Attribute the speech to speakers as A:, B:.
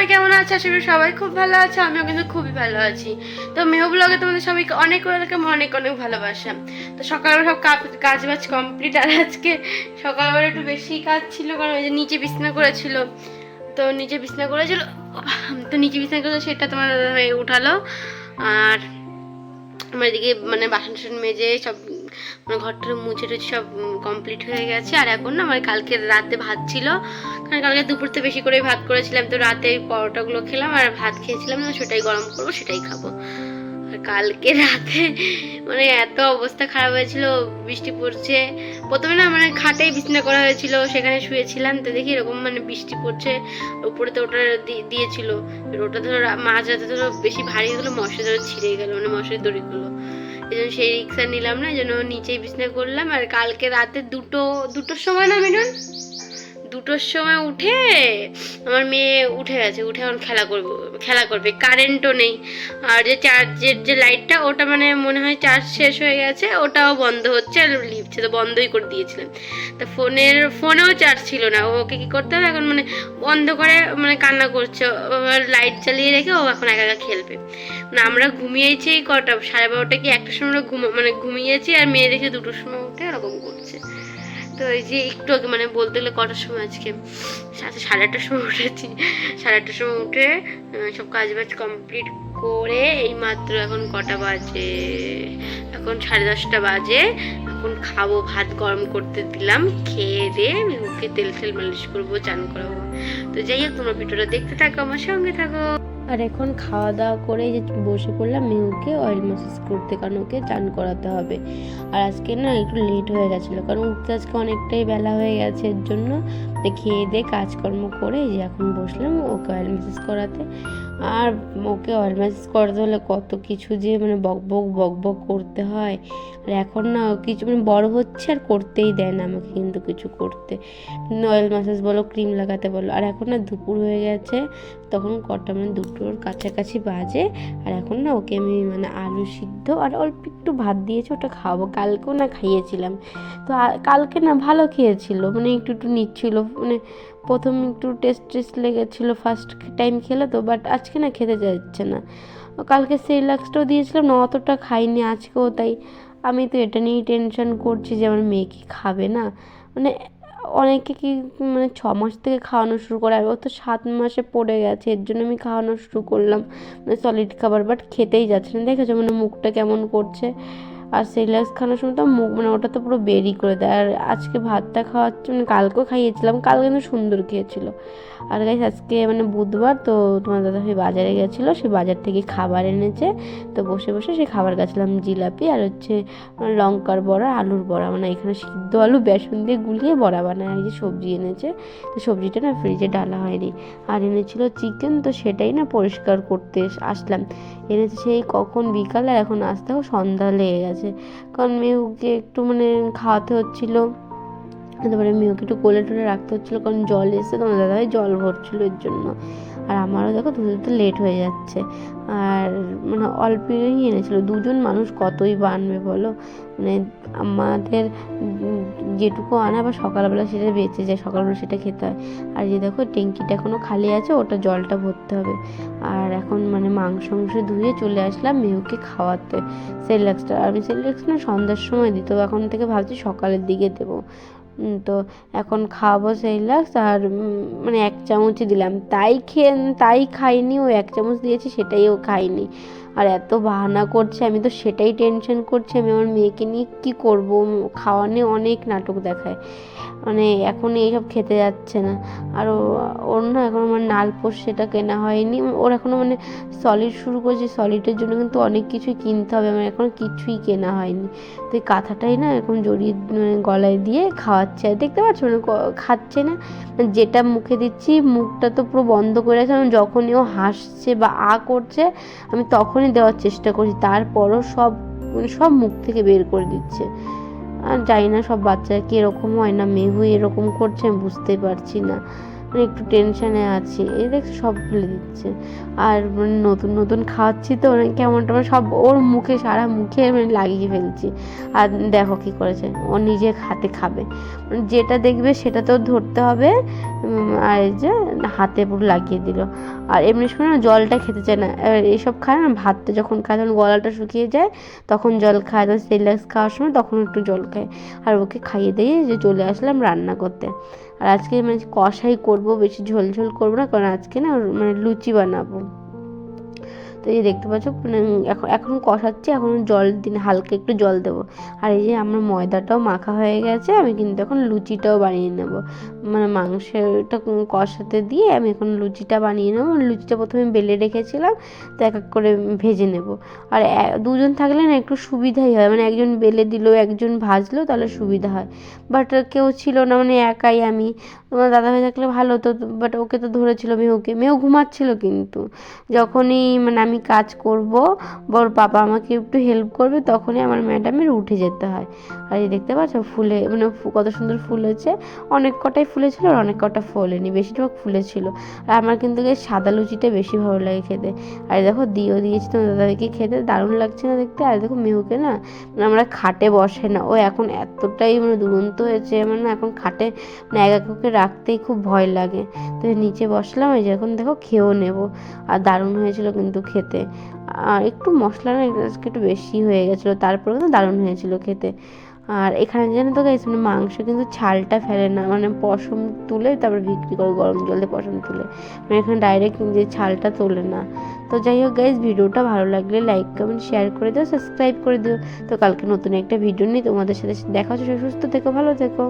A: সবাই কেমন আছে? আশা করি সবাই খুব ভালো আছে। আমিও কিন্তু খুবই ভালো আছি। তো মেহু ব্লগে তোমাদের সবাইকে অনেক ওয়েলকাম, অনেক অনেক ভালোবাসা। তো সকালবেলা সব কাজ বাজ কমপ্লিট। আর আজকে সকালবেলা একটু বেশি কাজ ছিল, কারণ ওই যে নিচে বিছানা করেছিল। তো নিচে বিছানা করেছিল সেটা তোমার উঠালো। আর আমার এদিকে মানে বাসন টাসন মেজে সব মানে ঘরটা মুছে টুছে সব কমপ্লিট হয়ে গেছে। আর এখন না আমার কালকে রাতে ভাত ছিল, কারণ কালকে দুপুরতে বেশি করে ভাত করেছিলাম, তো রাতে পরোটাগুলো খেলাম আর ভাত খেয়েছিলাম না, সেটাই গরম করবো, সেটাই খাবো। আর কালকে রাতে মানে এত অবস্থা খারাপ হয়েছিল, বৃষ্টি পড়ছে। প্রথমে না মানে খাটেই বিছানা করা হয়েছিল, সেখানে শুয়েছিলাম, তো দেখি এরকম মানে বৃষ্টি পড়ছে। উপরে তো ওটা দিয়েছিল, ওটা ধরো মাঝ রাতে ধরো বেশি ভারী হয়ে গেলো, মশারি ধরো ছিঁড়ে গেল, মানে মশারি দড়িগুলো। এই জন্য সেই রিক্সা নিলাম না, এই জন্য নিচেই বিছানা করলাম। আর কালকে রাতে দুটোর সময় না মিলন, দুটোর সময় উঠে আমার মেয়ে উঠে গেছে, উঠে এখন খেলা করবে। কারেন্টও নেই, আর যে চার্জের যে লাইটটা ওটা মানে মনে হয় চার্জ শেষ হয়ে গেছে, ওটাও বন্ধ হচ্ছে আর লিভছে, তো বন্ধই করে দিয়েছিলাম। তা ফোনেও চার্জ ছিল না। ওকে কি করতে হবে এখন, মানে বন্ধ করে মানে কান্না করছে, লাইট চালিয়ে রেখে ও এখন একা একা খেলবে। মানে আমরা ঘুমিয়েছি কটা, 12:30 কি 1টার সময় মানে ঘুমিয়েছি, আর মেয়ে দেখে 2টোর সময় উঠে এরকম করছে। তো এই যে একটু আগে মানে বলতে গেলে কটার সময় আজকে 8:30টার সময় উঠেছি। 8:30টার সময় উঠে সব কাজ বাজ কমপ্লিট করে এই মাত্র এখন কটা বাজে, এখন 10:30 বাজে। এখন খাবো, ভাত গরম করতে দিলাম, খেয়ে দিয়ে মুখে তেল মালিশ করবো, চান করাবো। তো যাই হোক, তোমরা ভিডিওটা দেখতে থাকো, আমার সঙ্গে থাকো। আর এখন খাওয়া দাওয়া করে যে বসে পড়লাম মেহুকে অয়েল ম্যাসাজ করতে, কারণ ওকে চান করাতে হবে। আর আজকে না একটু লেট হয়ে গেছিলো, কারণ উঠতে আজকে অনেকটাই বেলা হয়ে গেছে, এর জন্য খেয়ে দিয়ে কাজকর্ম করে যে এখন বসলাম ওকে অয়েল ম্যাসাজ করাতে। আর ওকে অয়েল ম্যাসাজ করাতে হলে কত কিছু যে মানে বক করতে হয়। আর এখন না কিছু মানে বড় হচ্ছে আর করতেই দেয় না আমাকে কিন্তু কিছু করতে, অয়েল ম্যাসাজ বলো, ক্রিম লাগাতে বলো। আর এখন না দুপুর হয়ে গেছে, তখন কটা মানে 2টোর কাছাকাছি বাজে। আর এখন না ওকে আমি মানে আলু সিদ্ধ আর অল্প একটু ভাত দিয়েছি, ওটা খাওয়াবো। কালকেও না খাইয়েছিলাম, তো কালকে না ভালো খেয়েছিল, মানে একটু নিচ্ছিল, মানে প্রথম একটু টেস্ট লেগেছিলো ফার্স্ট টাইম খেলে তো, বাট আজকে না খেতে যাচ্ছে না। কালকে সেরিল্যাক্সটাও দিয়েছিলাম না, অতটা খাইনি আজকেও। তাই আমি তো এটা নিয়েই টেনশন করছি যে আমার মেয়ে কি খাবে না। মানে অনেকে কি মানে 6 মাস থেকে খাওয়ানো শুরু করে, ও তো 7 মাসে পড়ে গেছে, এর জন্য আমি খাওয়ানো শুরু করলাম মানে সলিড খাবার, বাট খেতেই যাচ্ছে না। দেখেছো মানে মুখটা কেমন করছে। আর সেরিল্যাক্স খাওয়ানোর সময় তো মুখ মানে ওটা তো পুরো বেরি করে দেয়। আর আজকে ভাতটা খাওয়াচ্ছে, মানে কালকেও খাইয়েছিলাম, কালকে কিন্তু সুন্দর খেয়েছিল। আর গাইস আজকে মানে বুধবার, তো তোমার দাদাভাই বাজারে গেছিলো, সে বাজার থেকে খাবার এনেছে। তো বসে সেই খাবার খাচ্ছিলাম, জিলাপি আর হচ্ছে লঙ্কার বড়া, আলুর বড়া, মানে এখানে সিদ্ধ আলু বেসন দিয়ে গুলিয়ে বড়া বানায়। এই যে সবজি এনেছে, তো সবজিটা না ফ্রিজে ডালা হয়নি। আর এনেছিল চিকেন, তো সেটাই না পরিষ্কার করতে আসলাম। এনেছে সেই কখন বিকাল, আর এখন আসতে সন্ধ্যা লেগে গেছে, কারণ মেহুকে একটু মানে খাওয়াতে হচ্ছিলো, তারপরে মেয়েকে একটু কোলে টোলে রাখতে হচ্ছিলো, কারণ জল এসে তোমার দাদাভাই জল ভরছিল এর জন্য। আর আমারও দেখো ধুতে লেট হয়ে যাচ্ছে। আর মানে অল্পই এনেছিল, 2জন মানুষ কতই বানবে বলো, মানে আমাদের যেটুকু আনা বা সকালবেলা সেটা বেঁচে যায়, সকালবেলা সেটা খেতে হয়। আর যে দেখো ট্যাঙ্কিটা এখনও খালি আছে, ওটা জলটা ভরতে হবে। আর এখন মানে মাংস ধুয়ে চলে আসলাম মেহুকে খাওয়াতে সেরিল্যাক্সটা। আমি সেরিল্যাক্স না সন্ধ্যার সময় দিত, এখন থেকে ভাবছি সকালের দিকে দেবো। তো এখন খাওয়াবো সেরিল্যাক্স। আর মানে 1 চামচই দিলাম, তাই খাইনি, ও 1 চামচ দিয়েছি সেটাই ও খাইনি। আর এত বাহানা করছে, আমি তো সেটাই টেনশন করছি, আমি আমার মেয়েকে নিয়ে কী করবো। খাওয়ানে অনেক নাটক দেখায়, মানে এখন এইসব খেতে যাচ্ছে না। আর ওর না এখন আমার নালপোষ সেটা কেনা হয়নি, ওর এখনও মানে সলিড শুরু করেছে, সলিডের জন্য কিন্তু অনেক কিছুই কিনতে হবে, আমার এখনও কিছুই কেনা হয়নি। তো এই কাঁথাটাই না এরকম জড়িয়ে গলায় দিয়ে খাওয়াচ্ছে, আর দেখতে পাচ্ছ মানে খাচ্ছে না, যেটা মুখে দিচ্ছি মুখটা তো পুরো বন্ধ করে আছে। আমি যখনই ও হাসছে বা করছে আমি তখনই দেওয়ার চেষ্টা করছি, তারপরও সব মুখ থেকে বের করে দিচ্ছে। আর জানি না সব বাচ্চারা কি এরকম হয়, না মেহু এরকম করছে আমি বুঝতেই পারছি না। মানে একটু টেনশানে আছি। এই দেখছো সব ফেলে দিচ্ছে। আর মানে নতুন নতুন খাওয়াচ্ছি তো মানে কেমন টেমন সব ওর মুখে, সারা মুখে মানে লাগিয়ে ফেলছি। আর দেখো কী করেছে, ও নিজে হাতে খাবে, মানে যেটা দেখবে সেটা তো ধরতে হবে। আর এই যে হাতে পুরো লাগিয়ে দিল। আর এমনি সময় না জলটা খেতে চায় না। এইসব খায় না, ভাতটা যখন খায় তখন গলাটা শুকিয়ে যায়, তখন জল খায়। তখন সেরিল্যাক্স খাওয়ার সময় তখন একটু জল খায়। আর ওকে খাইয়ে দিয়ে যে চলে আসলাম রান্না করতে। আর আজকে মানে কষাই করব, বেশি ঝোল ঝোল করবো না, কারণ আজকে না মানে লুচি বানাবো। তো এই দেখতে পাচ্ছ মানে এখন কষাচ্ছি, এখন জল দিন, হালকা একটু জল দেবো। আর এই যে আমার ময়দাটাও মাখা হয়ে গেছে, আমি কিন্তু এখন লুচিটাও বানিয়ে নেব। মানে মাংসটা কষাতে দিয়ে আমি এখন লুচিটা বানিয়ে নেবো। লুচিটা প্রথমে বেলে রেখেছিলাম, তো এক এক করে ভেজে নেব। আর দুজন থাকলে না একটু সুবিধাই হয়, মানে একজন বেলে দিল, একজন ভাজলো, তাহলে সুবিধা হয়। বাট কেউ ছিল না, মানে একাই আমি। তোমার দাদাভাই থাকলে ভালো হতো, বাট ওকে তো ধরেছিল মেহুকে, মেহু ঘুমাচ্ছিল। কিন্তু যখনই মানে আমি কাজ করব, বড় বাবা আমাকে একটু হেল্প করবে, তখনই আমার ম্যাডামের উঠে যেতে হয়। আর এই দেখতে পাচ্ছ ফুলে মানে কত সুন্দর ফুলেছে। অনেক কটাই ফুলেছিল আর অনেক কটা ফোলেনি, বেশিরভাগ ফুলেছিল। আর আমার কিন্তু সাদা লুচিটা বেশি ভালো লাগে খেতে। আর দেখো দিয়েছি তোমার দাদাভাইকে খেতে, দারুণ লাগছে না দেখতে। আর দেখো মেহুকে না মানে আমরা খাটে বসে না, ও এখন এতটাই মানে দুরন্ত হয়েছে, মানে এখন খাটে মানে একাকে রাখতেই খুব ভয় লাগে। তো নিচে বসলাম, এই যে এখন দেখো খেয়েও নেবো। আর দারুণ হয়েছিল কিন্তু খেতে। আর একটু মশলা না আজকে একটু বেশি হয়ে গেছিলো, তারপরে কিন্তু দারুণ হয়েছিল খেতে। আর এখানে জানো তো গাইস, মানে মাংস কিন্তু ছালটা ফেলে না, মানে পশম তুলে তারপর বিক্রি করে, গরম জলে পশম তুলে, মানে এখানে ডাইরেক্ট যে ছালটা তোলে না। তো যাই হোক গাইস, ভিডিওটা ভালো লাগলে লাইক কমেন্ট শেয়ার করে দিও, সাবস্ক্রাইব করে দিও। তো কালকে নতুন একটা ভিডিও নিয়ে তোমাদের সাথে দেখা হচ্ছে। সুস্থ থেকো, ভালো থেকো।